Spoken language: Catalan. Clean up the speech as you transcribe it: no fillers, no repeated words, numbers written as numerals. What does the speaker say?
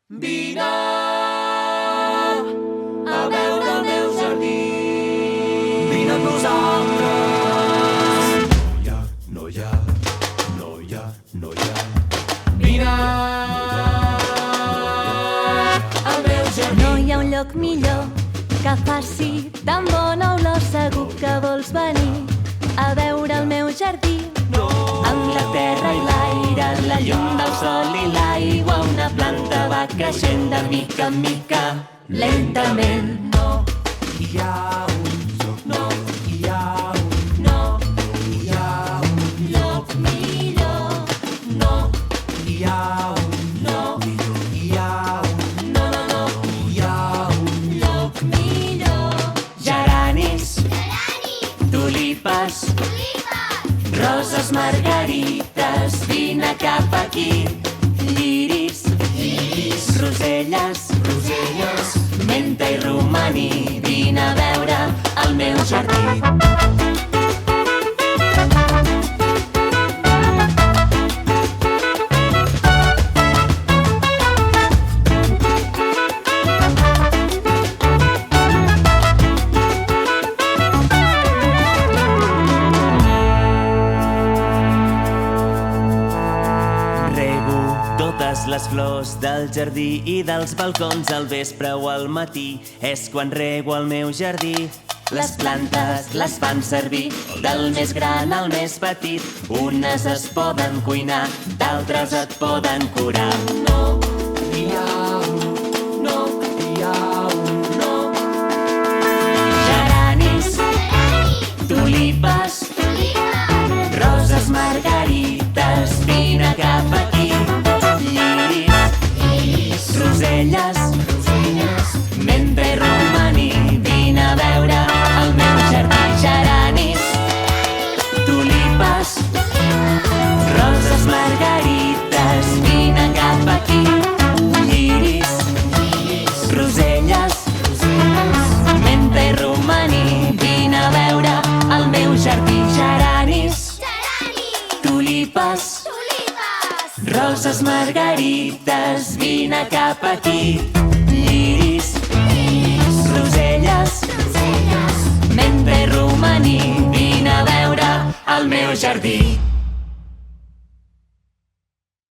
Vine a veure el meu jardí. Vine amb nosaltres. No hi ha. Vine al meu jardí. No hi ha un lloc millor que faci tan bona olor. Segur que vols venir a veure el meu jardí. Amb la terra i l'aire, la llum del sol i l'aigua, una planta va creixent de mica en mica, lentament. No hi ha un lloc, no hi ha un lloc millor. No hi ha un lloc millor. Hi ha un lloc millor. Geranis, tulipes, roses, margarites, vine cap aquí. Lliris, roselles, menta i romaní, vine a veure el meu jardí. Totes les flors del jardí i dels balcons al vespre o al matí és quan rego el meu jardí. Les plantes les fan servir del més gran al més petit. Unes es poden cuinar, d'altres et poden curar. No hi ha un, no hi ha un, no. Geranis, tulipes, roses, margarites, vine cap aquí. Lliris, roselles, menta i romaní, vine a veure el meu jardí. Geranis, tulipes, roses, margarites, vine cap aquí. Lliris, roselles, menta i romaní, vine a veure el meu jardí. Geranis, tulipes, roses, margarites, vine cap aquí. Lliris, roselles, menta i romaní, vine a veure el meu jardí.